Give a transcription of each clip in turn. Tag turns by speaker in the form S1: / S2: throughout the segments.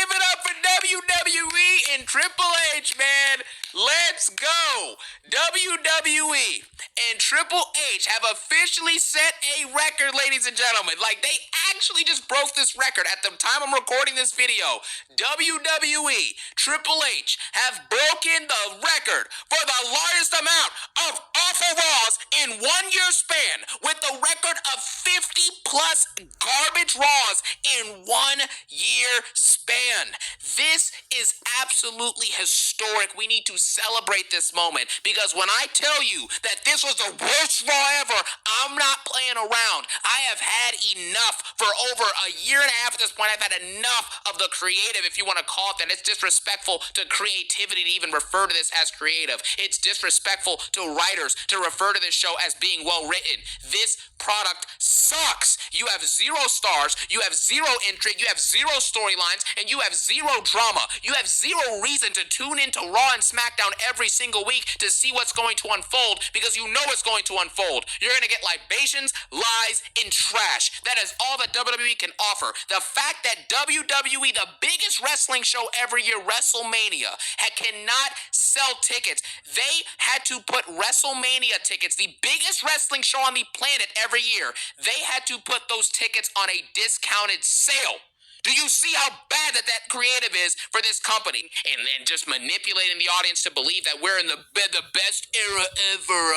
S1: give it up for WWE and Triple H, man. Let's go. WWE and Triple H have officially set a record, ladies and gentlemen. Like, they actually just broke this record. At the time I'm recording this video, WWE, Triple H have broken the record for the largest amount of awful Raws in 1 year span, with a record of 50 plus garbage Raws in 1 year span. This is absolutely historic. We need to celebrate this moment, because when I tell you that this was the worst Raw ever, I'm not playing around. I have had enough for over a year and a half at this point. I've had enough of the creative, if you want to call it that. It's disrespectful to creativity to even refer to this as creative. It's disrespectful to writers to refer to this show as being well written. This product sucks. You have 0 stars, you have 0 intrigue, you have 0 storylines, and you have 0 drama. You have 0 reason to tune into Raw and SmackDown every single week to see what's going to unfold, because you know it's going to unfold. You're going to get libations, lies, and trash. That is all that WWE can offer. The fact that WWE, the biggest wrestling show every year, WrestleMania, cannot sell tickets. They had to put WrestleMania tickets, the biggest wrestling show on the planet every year, they had to put those tickets on a discounted sale. Do you see how bad that creative is for this company? And then just manipulating the audience to believe that we're in the best era ever.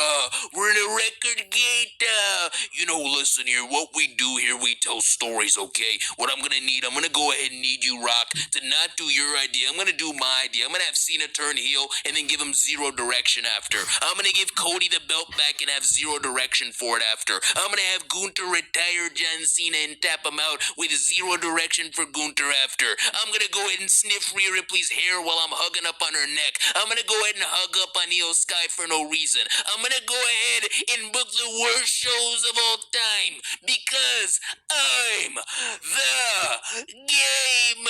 S1: We're in a record gate. Listen here. What we do here, we tell stories, okay? What I'm going to go ahead and need you, Rock, to not do your idea. I'm going to do my idea. I'm going to have Cena turn heel and then give him 0 direction after. I'm going to give Cody the belt back and have 0 direction for it after. I'm going to have Gunther retire John Cena and tap him out with 0 direction for Gunther after. I'm gonna go ahead and sniff Rhea Ripley's hair while I'm hugging up on her neck. I'm gonna go ahead and hug up on Io Sky for no reason. I'm gonna go ahead and book the worst shows of all time, because I'm the game.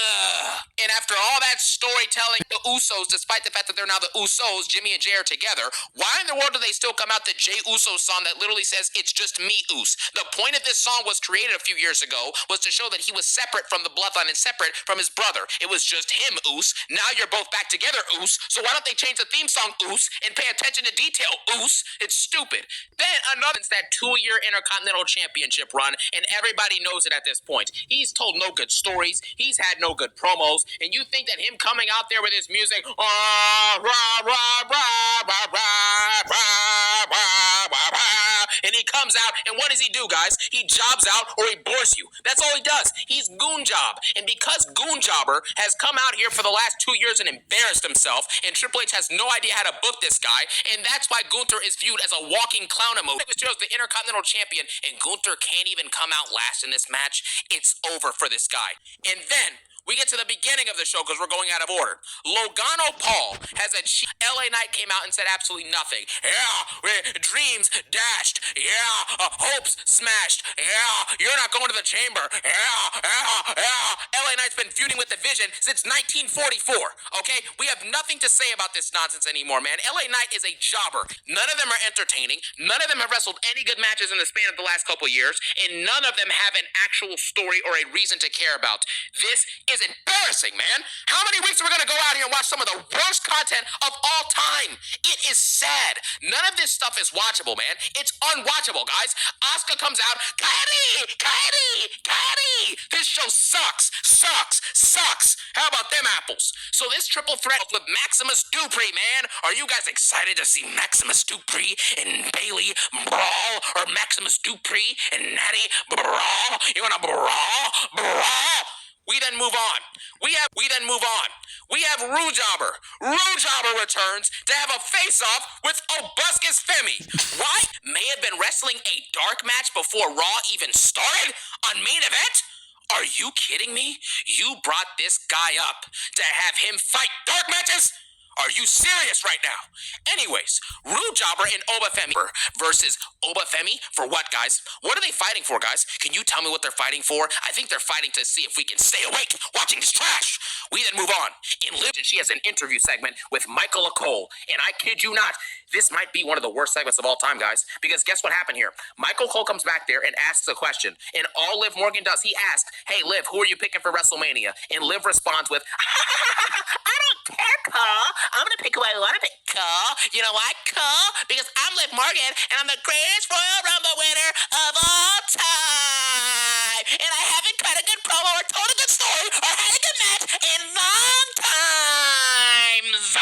S1: And after all that storytelling, the Usos, despite the fact that they're now the Usos, Jimmy and Jay are together, why in the world do they still come out the Jay Uso song that literally says, "It's just me, Us"? The point of this song was created a few years ago was to show that he was separate from the bloodline and separate from his brother. It was just him, Us. Now you're both back together, Us. So why don't they change the theme song, Us, and pay attention to detail, Us? It's stupid. Then another, it's that 2-year Intercontinental Championship run, and everybody knows it at this point. He's told no good stories. He's had no good promos, and you think that him coming out there with his music, and he comes out, and what does he do, guys? He jobs out or he bores you. That's all he does. He's goon job. And because Goon Jobber has come out here for the last 2 years and embarrassed himself, and Triple H has no idea how to book this guy, and that's why Gunther is viewed as a walking clown emoji. It was just the Intercontinental Champion, and Gunther can't even come out last in this match. It's over for this guy. And then we get to the beginning of the show because we're going out of order. Logano Paul has a LA Knight came out and said absolutely nothing. Yeah, dreams dashed. Yeah, hopes smashed. Yeah, you're not going to the chamber. Yeah. LA Knight's been feuding with the Vision since 1944. Okay, we have nothing to say about this nonsense anymore, man. LA Knight is a jobber. None of them are entertaining. None of them have wrestled any good matches in the span of the last couple years, and none of them have an actual story or a reason to care about. This is embarrassing, man. How many weeks are we going to go out here and watch some of the worst content of all time? It is sad. None of this stuff is watchable, man. It's unwatchable, guys. Asuka comes out, Kairi! This show sucks. How about them apples? So this triple threat with Maximus Dupree, man. Are you guys excited to see Maximus Dupree and Bayley brawl, or Maximus Dupree and Natty brawl? You want to brawl? We then move on. We have Rujobber. Rujobber returns to have a face-off with Obuscus Femi. Why? May have been wrestling a dark match before Raw even started on main event? Are you kidding me? You brought this guy up to have him fight dark matches? Are you serious right now? Anyways, Rude Jobber and Obafemi versus Obafemi for what, guys? What are they fighting for, guys? Can you tell me what they're fighting for? I think they're fighting to see if we can stay awake watching this trash. We then move on. In Liv, she has an interview segment with Michael Cole, and I kid you not, this might be one of the worst segments of all time, guys, because guess what happened here? Michael Cole comes back there and asks a question, and all Liv Morgan does, he asks, hey, Liv, who are you picking for WrestleMania? And Liv responds with, I don't care, Cole. I'm going to pick who I want to pick, Cole. You know why, Cole? Because I'm Liv Morgan, and I'm the greatest Royal Rumble winner of all time. And I haven't cut a good promo or told a good story or had a good match in long times.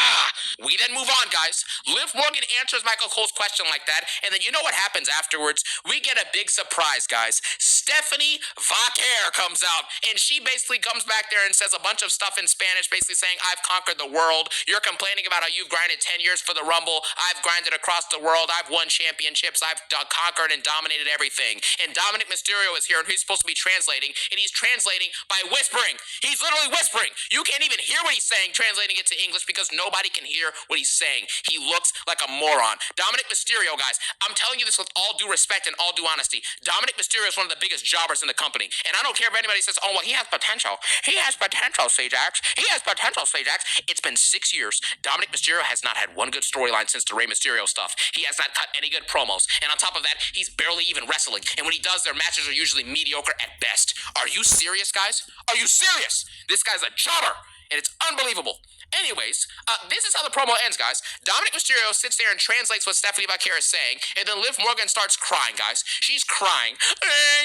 S1: We then move on, guys. Liv Morgan answers Michael Cole's question like that, and then you know what happens afterwards? We get a big surprise, guys. Stephanie Vaquer comes out, and she basically comes back there and says a bunch of stuff in Spanish, basically saying, I've conquered the world. You're complaining about how you've grinded 10 years for the Rumble. I've grinded across the world. I've won championships. I've conquered and dominated everything. And Dominic Mysterio is here, and he's supposed to be translating, and he's translating by whispering. He's literally whispering. You can't even hear what he's saying, translating it to English, because nobody can hear what he's saying. He looks like a moron. Dominic Mysterio, guys, I'm telling you this with all due respect and all due honesty. Dominic Mysterio is one of the biggest jobbers in the company. And I don't care if anybody says, oh, well, he has potential. He has potential, CJAX. He has potential, CJAX. It's been 6 years. Dominic Mysterio has not had one good storyline since the Rey Mysterio stuff. He has not cut any good promos. And on top of that, he's barely even wrestling. And when he does, their matches are usually mediocre at best. Are you serious, guys? Are you serious? This guy's a jobber. And it's unbelievable. Anyways, this is how the promo ends, guys. Dominic Mysterio sits there and translates what Stephanie Vaquer is saying, and then Liv Morgan starts crying, guys. She's crying.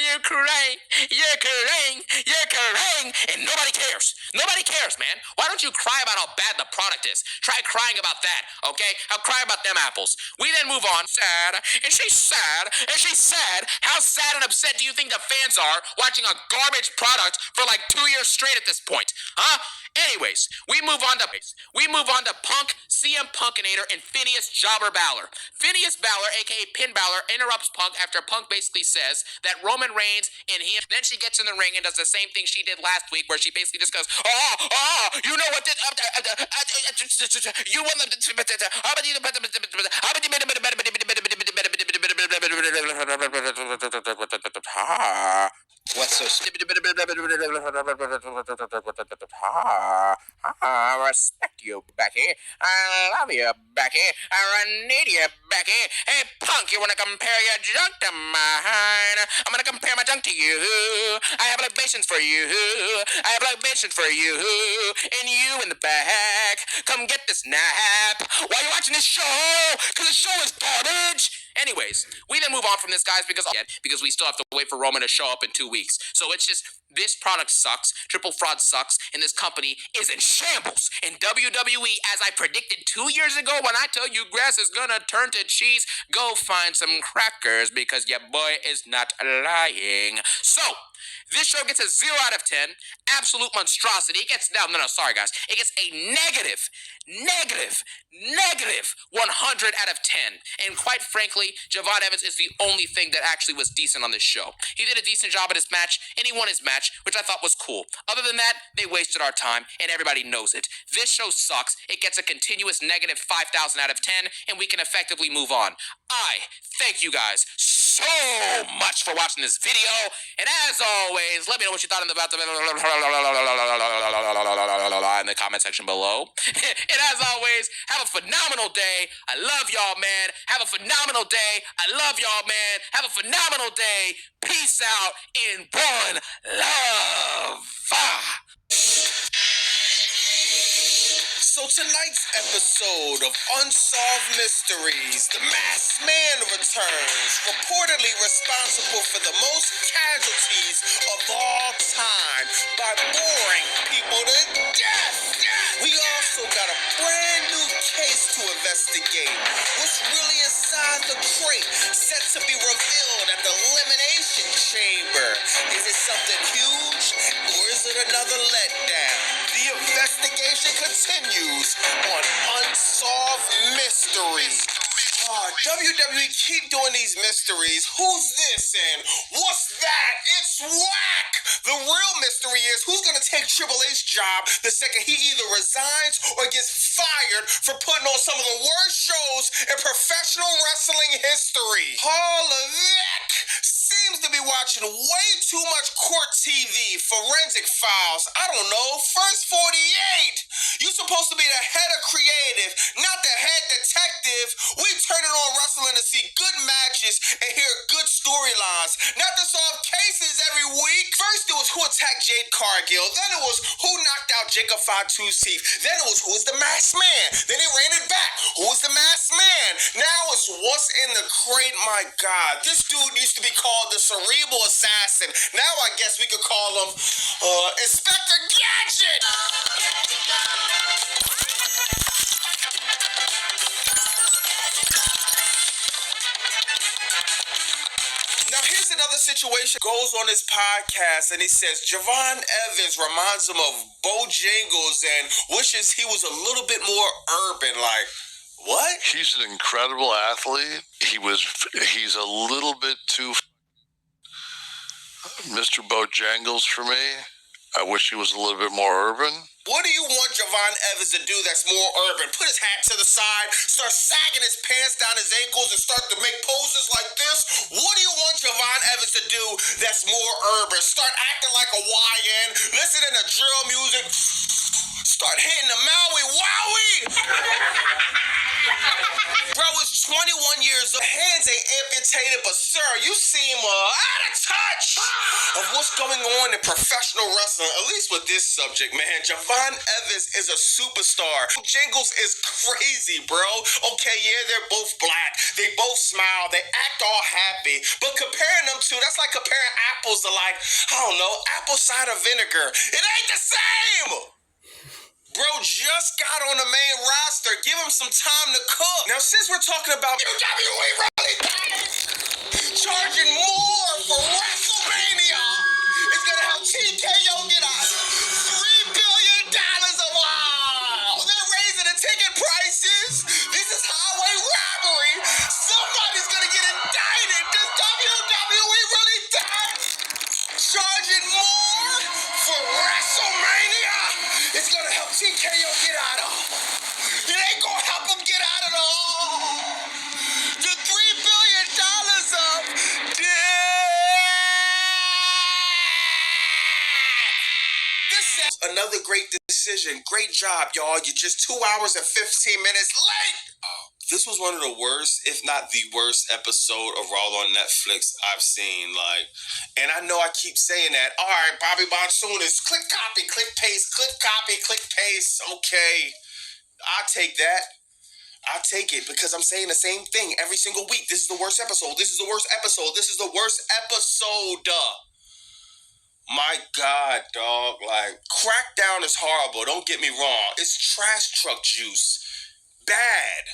S1: You're crying. You're crying. You're crying. And nobody cares. Nobody cares, man. Why don't you cry about how bad the product is? Try crying about that, okay? I'll cry about them apples. We then move on. Sad. And she's sad. And she's sad. How sad and upset do you think the fans are watching a garbage product for like 2 years straight at this point? Huh? Anyways, we move on to Punk, CM Punkinator, and Phineas Jobber Balor. Phineas Balor, aka Finn Balor, interrupts Punk after Punk basically says that Roman Reigns and he. Then she gets in the ring and does the same thing she did last week, where she basically just goes, you know what? You want them to. What's so I respect you, Becky. I love you, Becky. I need you, Becky. Hey, Punk, you wanna compare your junk to mine? I'm gonna compare my junk to you. I have libations for you. I have libations for you. And you in the back. Come get this nap while you're watching this show, because the show is garbage. Anyways, we then move on from this, guys, because we still have to wait for Roman to show up in 2 weeks. So it's just, this product sucks, Triple Fraud sucks, and this company is in shambles. And WWE, as I predicted 2 years ago when I told you grass is gonna turn to cheese, go find some crackers because your boy is not lying. So, this show gets a 0 out of 10, absolute monstrosity. It gets, sorry guys, it gets a negative 100 out of 10. And quite frankly, Javon Evans is the only thing that actually was decent on this show. He did a decent job at his match, and he won his match, which I thought was cool. Other than that, they wasted our time, and everybody knows it. This show sucks. It gets a continuous negative 5,000 out of 10, and we can effectively move on. I thank you guys so much for watching this video, and as always, let me know what you thought in the comment section below. And as always, have a phenomenal day. I love y'all, man. Have a phenomenal day. I love y'all, man. Have a phenomenal day. Peace out in one love.
S2: So tonight's episode of Unsolved Mysteries, the masked man returns, reportedly responsible for the most casualties of all time by boring people to death. We also got a brand new case to investigate. What's really inside the crate, set to be revealed at the Elimination Chamber? Is it something huge, or is it another letdown? The investigation continues on Unsolved Mysteries. WWE keep doing these mysteries. Who's this and what's that? It's whack! The real mystery is who's gonna take Triple H's job the second he either resigns or gets fired for putting on some of the worst shows in professional wrestling history. Paul Levesque seems to be watching way too much court TV, forensic files, I don't know, First 48. You're supposed to be the head of creative, not the head detective. We turn it on wrestling to see good matches and hear good storylines, not to solve cases every week. First it was who attacked Jade Cargill, then it was who knocked out CJAX525, then it was who's the masked man, then they ran it back, who's the masked man, now it's what's in the crate. My God, this dude used to be called the Cerebral Assassin, now I guess we could call him Inspector Gadget. Now here's another situation. Goes on his podcast and he says Javon Evans reminds him of Bojangles and wishes he was a little bit more urban. Like, what?
S3: He's an incredible athlete. He's a little bit too Mr. Bojangles for me. I wish he was a little bit more urban.
S2: What do you want Javon Evans to do that's more urban? Put his hat to the side, start sagging his pants down his ankles and start to make poses like this? What do you want Javon Evans to do that's more urban? Start acting like a YN, listening to drill music, start hitting the Maui Wowie. Bro is 21 years old. Hands ain't amputated, but sir, you seem out of touch of what's going on in professional wrestling, at least with this subject, man. Javon Evans is a superstar. Jingles is crazy, bro. Okay, yeah, they're both black. They both smile. They act all happy. But comparing them two, that's like comparing apples to like, I don't know, apple cider vinegar. It ain't the same. Bro just got on the main roster. Give him some time to cook. Now, since we're talking about WWE really charging more for WrestleMania, it's gonna help TKO get out $3 billion of they're raising the ticket prices. This is highway robbery. Somebody's gonna get indicted. Does WWE really charging more for WrestleMania? It's gonna help TKO get out of. It ain't gonna help him get out at all. The $3 billion of this is another great decision. Great job, y'all. You're just 2 hours and 15 minutes late. This was one of the worst, if not the worst episode of Raw on Netflix I've seen. And I know I keep saying that. All right, Bobby Monsoon is click, copy, click, paste, click, copy, click, paste. Okay, I'll take that. I'll take it because I'm saying the same thing every single week. This is the worst episode. This is the worst episode. This is the worst episode. My God, dog. Crackdown is horrible. Don't get me wrong. It's trash truck juice. Bad.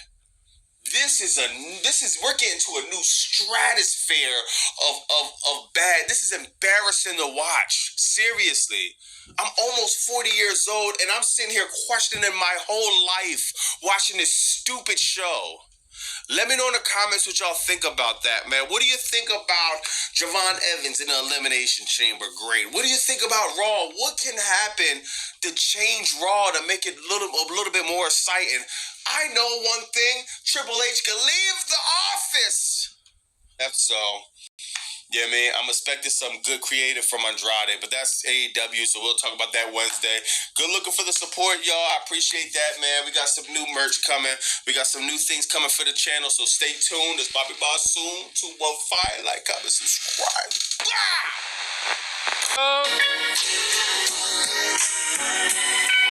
S2: We're getting to a new stratosphere of bad. This is embarrassing to watch. Seriously. I'm almost 40 years old and I'm sitting here questioning my whole life watching this stupid show. Let me know in the comments what y'all think about that, man. What do you think about Javon Evans in the Elimination Chamber? Great. What do you think about Raw? What can happen to change Raw to make it a little bit more exciting? I know one thing. Triple H can leave the office. That's so. Yeah, man, I'm expecting some good creative from Andrade, but that's AEW, so we'll talk about that Wednesday. Good looking for the support, y'all. I appreciate that, man. We got some new merch coming. We got some new things coming for the channel, so stay tuned. It's Bobby Monsoon, 215. Like, comment, subscribe. Blah!